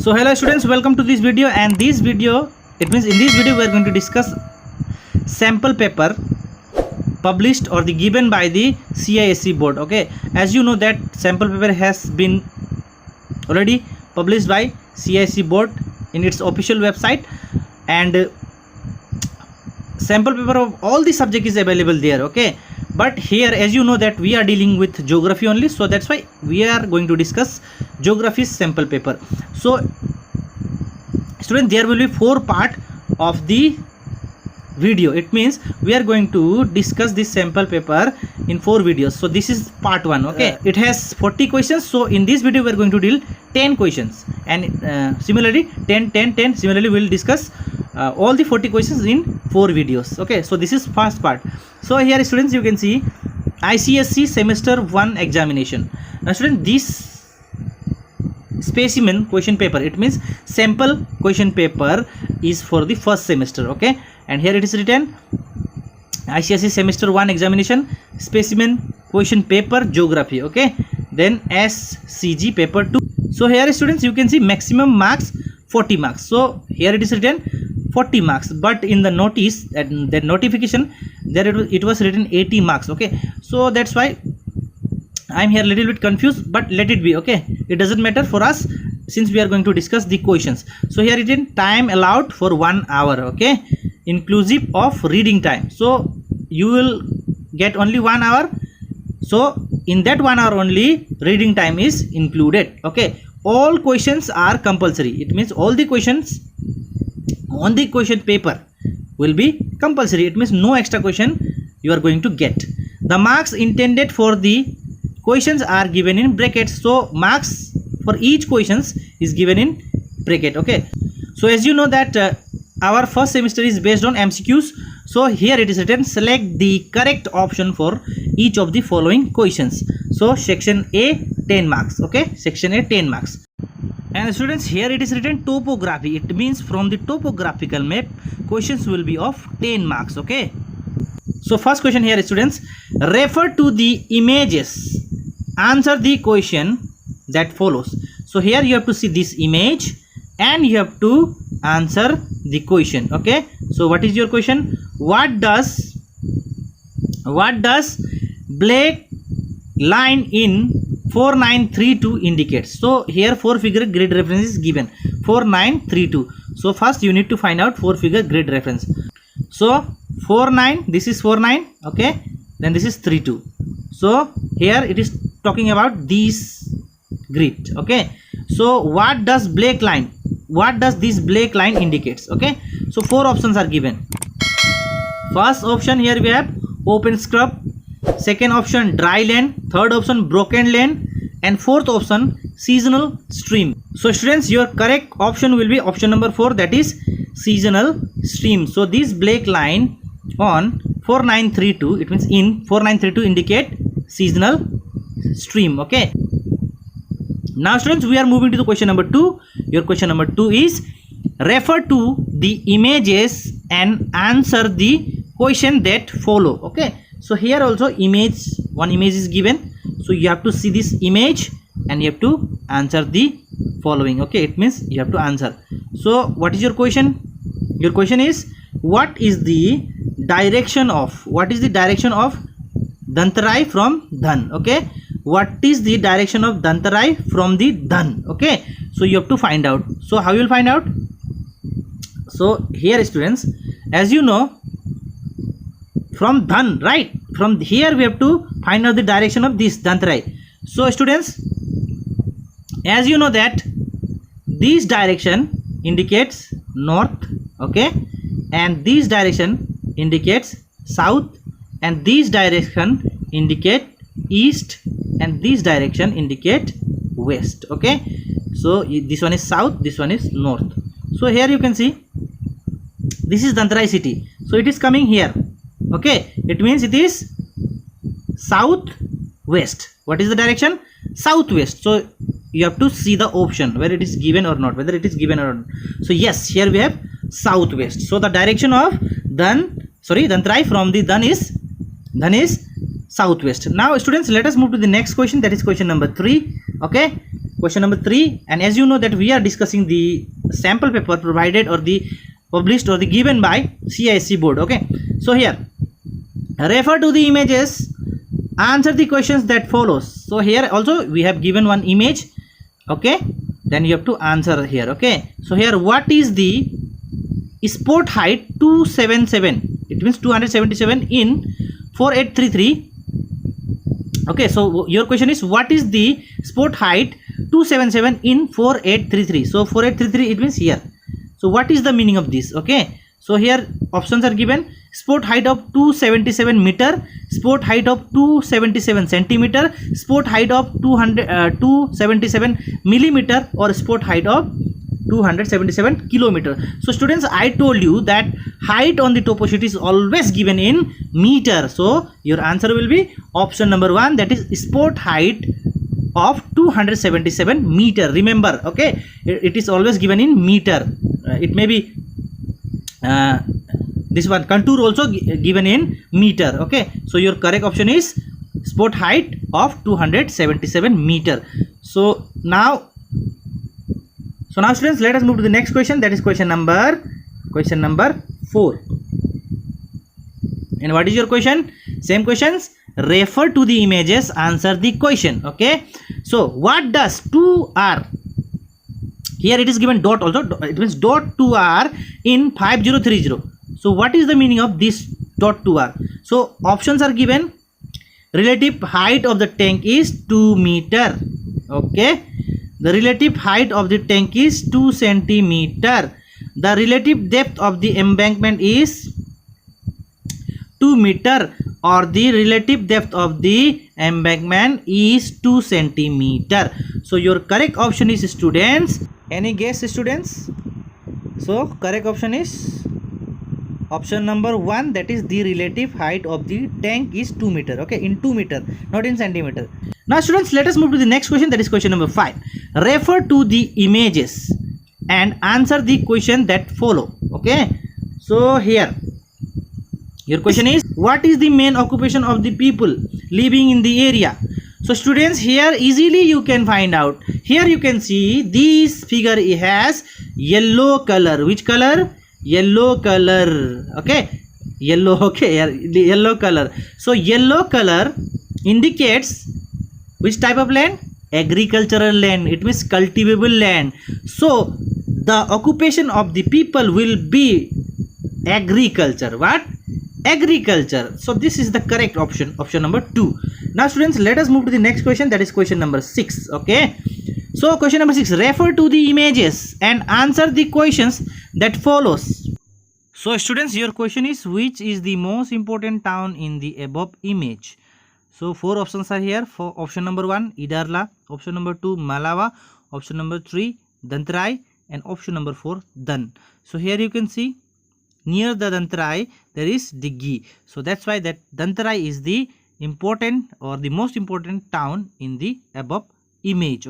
So hello students, welcome to this video. And this video, it means in this video we are going to discuss sample paper published or the given by the CISE board. Okay, as you know that sample paper has been already published by CISE board in its official website, and sample paper of all the subject is available there. Okay, but here as you know that we are dealing with geography only, so that's why we are going to discuss geography's sample paper. So students, there will be 4 part of the video. It means we are going to discuss this sample paper in 4 videos. So this is part 1. Okay, it has 40 questions. So in this video we are going to deal 10 questions, and similarly 10 similarly we will discuss all the 40 questions in 4 videos. Okay, so this is first part. So here students, you can see ICSE semester 1 examination. Now students, this specimen question paper, it means sample question paper, is for the first semester. Okay, and here it is written ICSE semester 1 examination specimen question paper geography. Okay, then SCG paper 2. So here students, you can see maximum marks 40 marks. So here it is written 40 marks, but in the notice, that notification, there it was written 80 marks. Okay, so that's why I'm here a little bit confused, but let it be. Okay, it doesn't matter for us since we are going to discuss the questions. So here it is time allowed for 1 hour. Okay, inclusive of reading time. So you will get only 1 hour. So in that 1 hour only reading time is included. Okay, all questions are compulsory. It means all the questions on the question paper will be compulsory. It means no extra question you are going to get. The marks intended for the questions are given in brackets. So marks for each questions is given in bracket. Okay, so as you know that our first semester is based on MCQs. So here it is written select the correct option for each of the following questions. So section A 10 marks. Okay, section A 10 marks. And students, here it is written topography. It means from the topographical map questions will be of 10 marks. Okay, so first question here students, refer to the images, answer the question that follows. So here you have to see this image and you have to answer the question. Okay, so what is your question? What does black line in 4932 indicates? So here 4-figure grid reference is given 4932. So first you need to find out 4-figure grid reference. So 49, this is 49. Okay, then this is 32. So here it is talking about this grid. Okay, so what does black line, what does this black line indicates? Okay, so 4 options are given. First option, here we have open scrub, second option dry land, third option broken land, and fourth option seasonal stream. So students, your correct option will be option number 4, that is seasonal stream. So this black line on 4932, it means in 4932 indicate seasonal stream. Okay, now students, we are moving to the question number 2. Your question number 2 is refer to the images and answer the question that follow. Okay, so here also one image is given. So you have to see this image and you have to answer the following. Okay, it means you have to answer. So what is your question? Your question is what is the direction of Dantarai from Dhan? Okay, what is the direction of Dantarai from the Dhan? Okay, so you have to find out. So how you will find out? So here students, as you know, from Dhan, right, from here we have to find out the direction of this Dantarai. So students, as you know that this direction indicates north. Okay, and this direction indicates south, and this direction indicate east, and this direction indicate west. Okay, so this one is south, this one is north. So here you can see this is Dantarai city, so it is coming here. Okay, it means it is southwest. What is the direction? Southwest. So you have to see the option where it is given or not, whether it is given or not. So yes, here we have southwest. So the direction of Dantarai from the Dhan is southwest. Now students, let us move to the next question, that is question number 3. Okay, question number 3. And as you know that we are discussing the sample paper provided or the published or the given by CISE board. Okay, so here refer to the images, answer the questions that follows. So here also we have given one image. Okay, then you have to answer here. Okay, so here what is the sport height 277? It means 277 in 4833. Okay, so your question is what is the sport height 277 in 4833? So 4833 it means here. So what is the meaning of this? Okay, so here options are given: sport height of 277 meter, sport height of 277 centimeter, sport height of 277 millimeter, or sport height of 277 kilometer. So students, I told you that height on the topo sheet is always given in meter. So your answer will be option number 1, that is sport height of 277 meter. Remember, okay, it is always given in meter. It may be this one contour also given in meter. Okay, so your correct option is sport height of 277 meter. So now students, let us move to the next question, that is question number 4. And what is your question? Same questions. Refer to the images, answer the question. Okay, so what does 2R, here it is given dot also, it means dot 2R in 5030. So what is the meaning of this dot 2R? So options are given: relative height of the tank is 2 meter. Okay, the relative height of the tank is 2 centimeter. The relative depth of the embankment is 2 meter, or the relative depth of the embankment is 2 centimeter. So your correct option is, students, any guess, students? So correct option is option number 1, that is the relative height of the tank is 2 meter. Okay, in 2 meter, not in centimeter. Now students, let us move to the next question, that is question number 5. Refer to the images and answer the question that follow. Okay, so here your question is, what is the main occupation of the people living in the area? So students, here easily you can find out. Here you can see this figure has yellow color. Which color? Yellow color. Okay, yellow. Okay, yellow color. So yellow color indicates which type of land? Agricultural land. It means cultivable land. So the occupation of the people will be agriculture. What? Agriculture. So this is the correct option, option number 2. Now students, let us move to the next question, that is question number 6. Okay, so question number 6, refer to the images and answer the questions that follows. So students, your question is, which is the most important town in the above image? So 4 options are here. For option number 1, Idarla, option number 2, Malava, option number 3, Dantrai, and option number 4, Dan. So here you can see near the Dantrai there is Diggi. So that's why that Dantrai is the important or the most important town in the above image.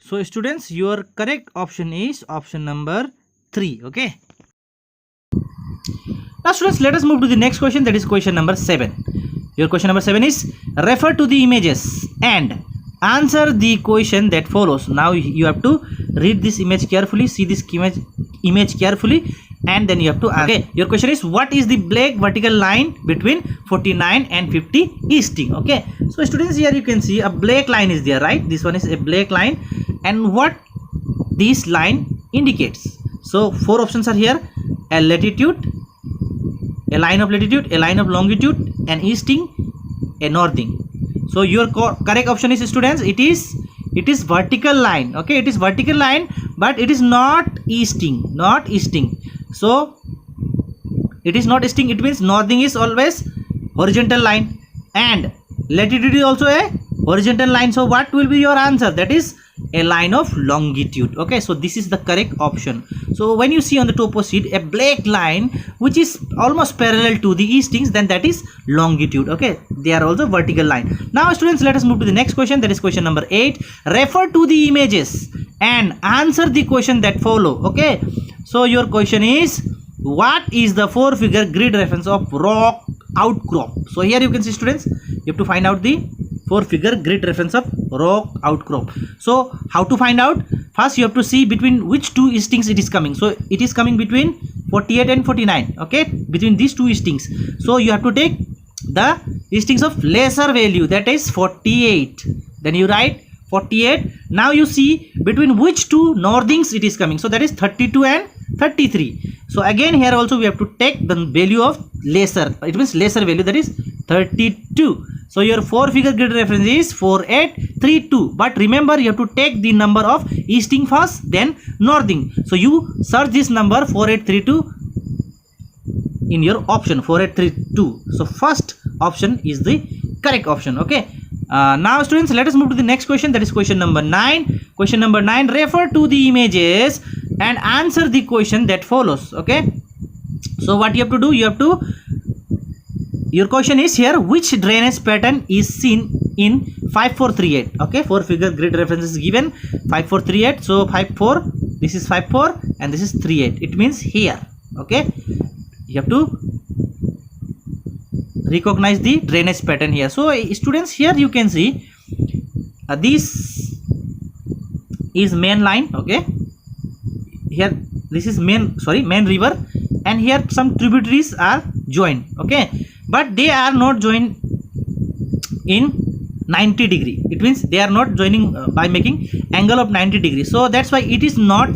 So students, your correct option is option number 3. Okay, now students, let us move to the next question, that is question number 7. Your question number 7 is, refer to the images and answer the question that follows. Now you have to read this image carefully, see this image carefully, and then you have to answer. Okay, your question is, what is the black vertical line between 49 and 50 easting? Okay, so students, here you can see a black line is there, right? This one is a black line, and what this line indicates? So 4 options are here: a latitude, a line of latitude, a line of longitude, an easting, a northing. So your correct option is, students, it is vertical line. Okay, it is vertical line, but it is not easting, so it is not easting. It means northing is always horizontal line, and latitude is also a horizontal line. So what will be your answer? That is a line of longitude. Okay, so this is the correct option. So when you see on the topo sheet a black line which is almost parallel to the eastings, then that is longitude. Okay, they are also vertical line. Now students, let us move to the next question, that is question number 8. Refer to the images and answer the question that follow. Okay, so your question is, what is the 4-figure grid reference of rock outcrop? So here you can see, students, you have to find out the 4-figure grid reference of rock outcrop. So how to find out? First you have to see between which two strings it is coming. So it is coming between 48 and 49. Okay, between these two strings. So you have to take the strings of lesser value, that is 48. Then you write 48. Now you see between which two northings it is coming. So that is 32 and 33. So again here also we have to take the value of lesser. It means lesser value, that is 32. So your 4-figure grid reference is 4832. But remember, you have to take the number of easting first, then northing. So you search this number 4832 in your option 4832. So first option is the correct option. Okay. Now students, let us move to the next question, that is question number 9. Question number 9, refer to the images and answer the question that follows. Okay, so what you have to do, your question is here, which drainage pattern is seen in 5438. Okay, 4-figure grid reference is given 5438. So 54, this is 54 and this is 38. It means here. Okay, you have to recognize the drainage pattern here. So students, here you can see this is main line. Okay, here this is main river, and here some tributaries are joined. Okay, but they are not joined in 90 degree. It means they are not joining by making angle of 90 degrees. So that's why it is not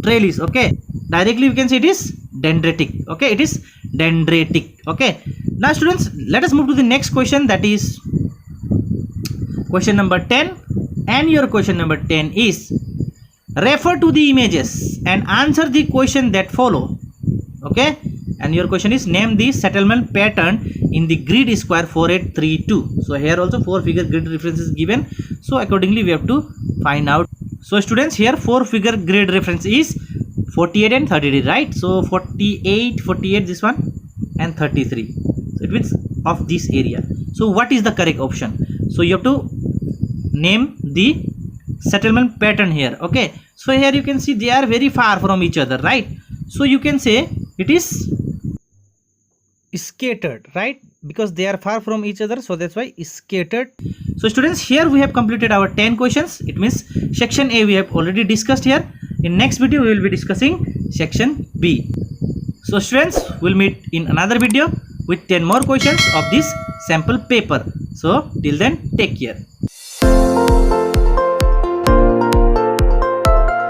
trellis. Okay, directly we can say it is dendritic. Okay, it is dendritic. Okay, now students, let us move to the next question, that is question number 10. And your question number 10 is, refer to the images and answer the question that follow. Okay, and your question is, name the settlement pattern in the grid square 4832. So here also 4-figure grid reference is given. So accordingly we have to find out. So students, here 4-figure grid reference is 48 and 33, right? So 48 this one, and 33. So it means of this area. So what is the correct option? So you have to name the settlement pattern here. Okay, so here you can see they are very far from each other, right? So you can say it is scattered, right? Because they are far from each other, so that's why scattered. So students, here we have completed our 10 questions. It means section A we have already discussed here. In next video we will be discussing section B. So students, we'll meet in another video with 10 more questions of this sample paper. So till then, take care.